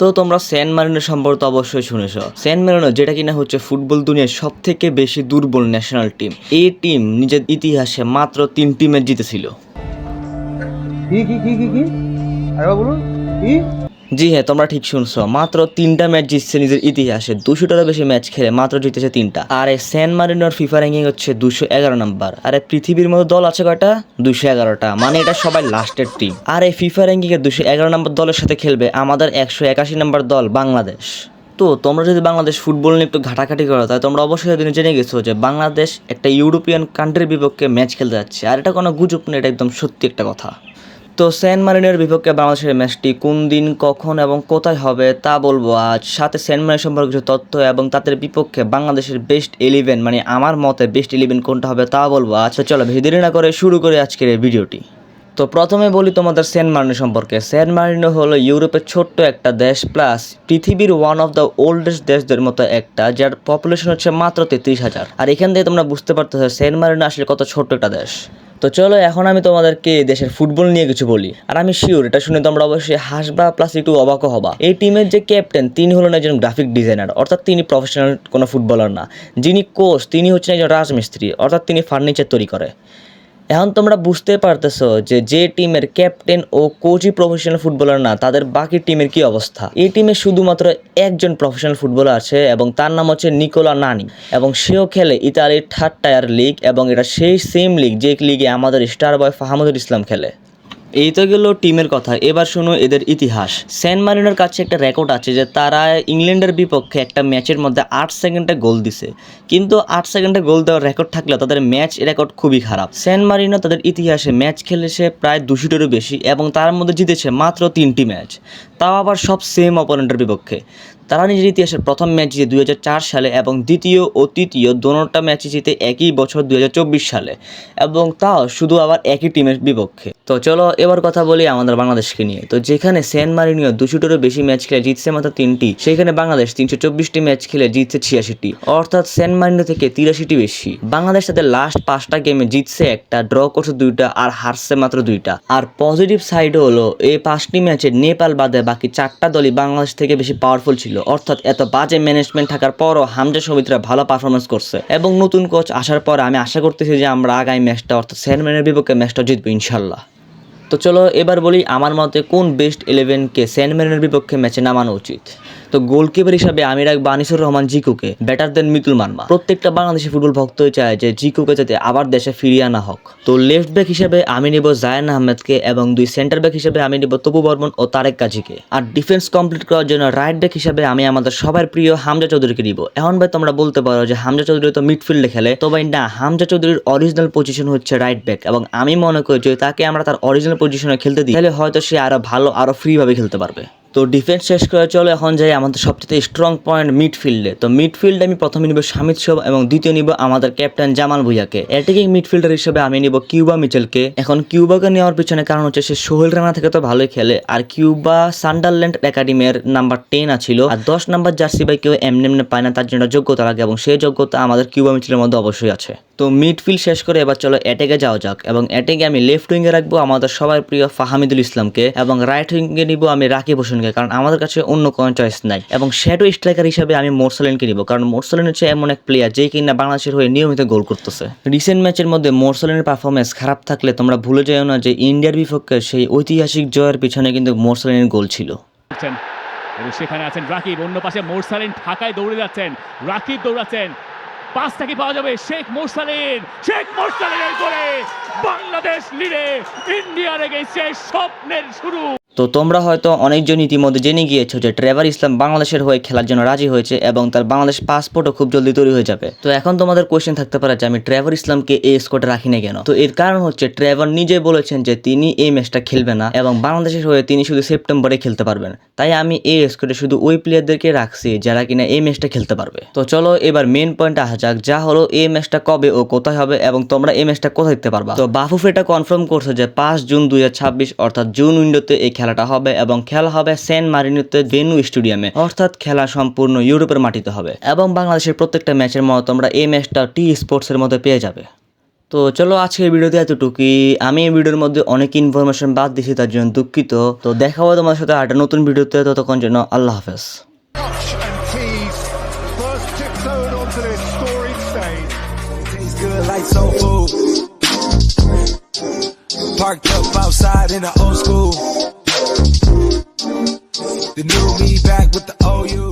তো তোমরা স্যান মারিনো সম্পর্কে তো অবশ্যই শুনেছ। স্যান মারিনো যেটা কিনা হচ্ছে ফুটবল দুনিয়ার সব থেকে বেশি দুর্বল ন্যাশনাল টিম। এই টিম নিজের ইতিহাসে মাত্র 3টি ম্যাচ জিতেছিল। কি আরেকবার বলুন কি? জি হ্যাঁ, তোমরা ঠিক শুনছো, মাত্র 3টা ম্যাচ জিতছে নিজের ইতিহাসে। 200টারও বেশি ম্যাচ খেলে মাত্র জিতেছে 3টা। আর এই স্যান মারিনোর ফিফা র্যাঙ্কিং হচ্ছে 211 নাম্বার। আর পৃথিবীর মধ্যে দল আছে কয়টা? 211টা। মানে এটা সবাই লাস্টের টিম। আর এই ফিফা র্যাঙ্কিং এর 211 নাম্বার দলের সাথে খেলবে আমাদের 181 নাম্বার দল বাংলাদেশ। তো তোমরা যদি বাংলাদেশ ফুটবল নিয়ে একটু ঘাটাঘাটি করো, তাহলে তোমরা অবশ্যই এদিন জেনে গেছো যে বাংলাদেশ একটা ইউরোপিয়ান কান্ট্রির বিপক্ষে ম্যাচ খেলতে যাচ্ছে। আর এটা কোনো গুজব না, এটা একদম সত্যি একটা কথা। তো স্যান মারিনোর বিপক্ষে বাংলাদেশের ম্যাচটি কোন দিন, কখন এবং কোথায় হবে তা বলবো আজ। সাথে স্যান মারিনো সম্পর্কে কিছু তথ্য এবং তাদের বিপক্ষে বাংলাদেশের বেস্ট 11, মানে আমার মতে বেস্ট 11 কোনটা হবে তা বলবো আজ। তো চলো বেশি দেরি না করে শুরু করে আজকের এই ভিডিওটি। তো প্রথমে বলি তোমাদের স্যান মারিনো সম্পর্কে। স্যান মারিনো হলো ইউরোপের ছোট্ট একটা দেশ, প্লাস পৃথিবীর ওয়ান অফ দ্য ওল্ডেস্ট দেশদের মতো একটা, যার পপুলেশন হচ্ছে মাত্র 33,000। আর এখান থেকে তোমরা বুঝতে পারতেছো স্যান মারিনো আসলে কত ছোট্ট একটা দেশ। তো চলো এখন আমি তোমাদেরকে দেশের ফুটবল নিয়ে কিছু বলি। আর আমি শিওর এটা শুনে তোমরা অবশ্যই হাসবা, প্লাস একটু অবাকও হবা। এই টিমের যে ক্যাপ্টেন তিনি হলেন একজন গ্রাফিক ডিজাইনার, অর্থাৎ তিনি প্রফেশনাল কোনো ফুটবলার না। যিনি কোচ তিনি হচ্ছেন একজন রাজমিস্ত্রি, অর্থাৎ তিনি ফার্নিচার তৈরি করে। এখন তোমরা বুঝতে পারতেছো যে টিমের ক্যাপ্টেন ও কোচই প্রফেশনাল ফুটবলার না, তাদের বাকি টিমের কি অবস্থা। এই টিমে শুধুমাত্র একজন প্রফেশনাল ফুটবলার আছে এবং তার নাম হচ্ছে নিকোলা নানি, এবং সেও খেলে ইতালির 3rd টায়ার লিগ, এবং এটা সেই সেম লিগ যে লিগে আমাদের স্টার বয় ফাহামুদুল ইসলাম খেলে। এই তো গেল টিমের কথা। এবার শোনো এদের ইতিহাস। স্যান মারিনোর কাছে একটা রেকর্ড আছে যে তারা ইংল্যান্ডের বিপক্ষে একটা ম্যাচের মধ্যে 8 সেকেন্ডে গোল দিছে। কিন্তু 8 সেকেন্ডে গোল দেওয়ার রেকর্ড থাকলেও তাদের ম্যাচ রেকর্ড খুবই খারাপ। স্যান মারিনো তাদের ইতিহাসে ম্যাচ খেলেছে প্রায় 200টারও বেশি, এবং তার মধ্যে জিতেছে মাত্র 3টি ম্যাচ, তাও আবার সব সেম অপোনেন্টের বিপক্ষে। তারা নিজের ইতিহাসের প্রথম ম্যাচ জিতে 2004 সালে, এবং দ্বিতীয় ও তৃতীয় দোনোটা ম্যাচে জিতে একই বছর 2024 সালে, এবং তাও শুধু আবার একই টিমের বিপক্ষে। তো চলো এবার কথা বলি আমাদের বাংলাদেশকে নিয়ে। তো যেখানে স্যান মারিনো 200টারও বেশি ম্যাচ খেলে জিতছে মাত্র 3টি, সেখানে বাংলাদেশ 324টি ম্যাচ খেলে জিতছে 86টি, অর্থাৎ স্যান মারিনো থেকে 83টি বেশি। বাংলাদেশ তাদের লাস্ট 5টা গেমে জিতছে একটা, ড্র করছে 2টা, আর হারছে মাত্র 2টা। আর পজিটিভ সাইড হলো এই 5টি ম্যাচে নেপাল বাদে বাকি 4টা দলই বাংলাদেশ থেকে বেশি পাওয়ারফুল ছিল। অর্থাৎ এত বাজে ম্যানেজমেন্ট থাকার পরও হামজা সমিতিরা ভালো পারফরমেন্স করছে, এবং নতুন কোচ আসার পর আমি আশা করতেছি যে আমরা আগামী ম্যাচটা অর্থাৎ স্যান মারিনোর বিপক্ষে ম্যাচটা জিতবো ইনশাল্লাহ। তো চলো এবার বলি আমার মতে কোন বেস্ট 11কে স্যান মারিনোর বিপক্ষে ম্যাচে নামানো উচিত। তো গোলকিপার হিসাবে আমি রাখবো আনিসুর রহমান জিকুকে, বেটার দেন মিতুল মানমা। প্রত্যেকটা বাংলাদেশি ফুটবল ভক্তই চায় যে জিকুকে যাতে আবার দেশে ফিরিয়ে আনা হোক। তো লেফট ব্যাক হিসেবে আমি নিব জায়ান আহমেদকে, এবং 2 সেন্টার ব্যাক হিসেবে আমি নিব তপু বর্মন ও তারেক কাজীকে। আর ডিফেন্স কমপ্লিট করার জন্য রাইট ব্যাক হিসেবে আমি আমাদের সবার প্রিয় হামজা চৌধুরীকে নিব। এখন ভাই তোমরা বলতে পারো যে হামজা চৌধুরী তো মিডফিল্ডে খেলে, তো ভাই না, হামজা চৌধুরীর অরিজিনাল পজিশন হচ্ছে রাইট ব্যাক, এবং আমি মনে করি যে তাকে আমরা তার অরিজিনাল পজিশনে খেলতে দিই, তাহলে হয়তো সে আরো ভালো আরো ফ্রি ভাবে খেলতে পারবে। তো ডিফেন্স শেষ করে চলো এখন যাই আমাদের সবচেয়ে স্ট্রং পয়েন্ট মিডফিল্ডে। তো মিডফিল্ডে আমি প্রথমে নিব শামিদ সোম, এবং দ্বিতীয় নিব আমাদের ক্যাপ্টেন জামাল ভুঁইয়াকে। অ্যাটাকিং মিডফিল্ডার হিসেবে আমি নিব কিউবা মিচেলকে। এখন কিউবাকে নেওয়ার পিছনে কারণ হচ্ছে সে সোহেল রানা থেকে তো ভালোই খেলে, আর কিউবা সান্ডারল্যান্ড একাডেমির নাম্বার 10 আছিল, আর 10 নাম্বার জার্সি ভাই কেউ এমনি পায় না, তার জন্য যোগ্যতা লাগে, এবং সেই যোগ্যতা আমাদের কিউবা মিচেলের মধ্যে অবশ্যই আছে। তো মিডফিল্ড শেষ করে এবার চলো অ্যাটাকে যাওয়া যাক, এবং অ্যাটাকে আমি লেফট উইংয়ে রাখবো আমাদের সবার প্রিয় ফাহামিদুল ইসলামকে, এবং রাইট উইংয়ে নিব আমি রাকিব হোসেনকে, কারণ আমাদের কাছে অন্য কোনো চয়েস নাই। এবং শ্যাডো স্ট্রাইকার হিসেবে আমি মোরসালিনকে নিব, কারণ মোরসালিন হচ্ছে এমন এক প্লেয়ার যে কিনা বাংলাদেশের হয়ে নিয়মিত গোল করতেছে। রিসেন্ট ম্যাচের মধ্যে মোরসালিনের পারফরমেন্স খারাপ থাকলে তোমরা ভুলে যাও না যে ইন্ডিয়ার বিপক্ষে সেই ঐতিহাসিক জয়ের পিছনে কিন্তু মোরসালিনের গোল ছিল। সেখানে আছেন রাকিব, অন্য পাশে মোরসালিন ঢাকায় দৌড়ে যাচ্ছেন, রাকিব দৌড়াচ্ছেন, পাঁচটা কি পাওয়া যাবে? শেখ মোরসালিনের গোলে বাংলাদেশ লিডে, ইন্ডিয়ার এগেইনস্টে স্বপ্নের শুরু। তো তোমরা হয়তো অনেকজন ইতিমধ্যে জেনে গিয়েছো যে ট্রেভার ইসলাম বাংলাদেশের হয়ে খেলার জন্য রাজি হয়েছে, এবং তার বাংলাদেশ পাসপোর্টও খুব জলদি তৈরি হয়ে যাবে। তো এখন তোমাদের কোয়েশ্চেন থাকতে পারে যে আমি ট্রেভার ইসলামকে এই স্কোয়াডে রাখি না কেন। তো এর কারণ হচ্ছে ট্রেভার নিজে বলেছেন যে তিনি এই ম্যাচটা খেলবে না, এবং বাংলাদেশের হয়ে তিনি শুধু সেপ্টেম্বরে খেলতে পারবেন। তাই আমি এই স্কোয়াডে শুধু ওই প্লেয়ারদেরকে রাখছি যারা কিনা এই ম্যাচটা খেলতে পারবে। তো চলো এবার মেন পয়েন্টে আসা যাক, যা হলো এই ম্যাচটা কবে ও কোথায় হবে, এবং তোমরা এই ম্যাচটা কোথায় দেখতে পারবা। তো বাফুফ এটা কনফার্ম করছে যে 5 জুন 2026 অর্থাৎ জুন উইন্ডোতে এই খেলাটা হবে, এবং খেলা হবে স্যান মারিনোতে ভেন্যু স্টেডিয়ামে, অর্থাৎ খেলা সম্পূর্ণ ইউরোপের মাটিতে হবে, এবং বাংলাদেশের প্রত্যেকটা ম্যাচের মতো তোমরা এই ম্যাচটা টি স্পোর্টস এর মধ্যে পেয়ে যাবে। তো চলো আজকের ভিডিওতে এতটুকুই। আমি এই ভিডিওর মধ্যে অনেক ইনফরমেশন বাদ দিয়েছি, তার জন্য দুঃখিত। তো দেখা হবে তোমার সাথে একটা নতুন ভিডিওতে, ততক্ষণ জন্য আল্লাহ হাফেজ। and tease. First tiptoed onto this storied stage. Tastes good like soul food. Parked up outside in the old school. The new me back with the OU.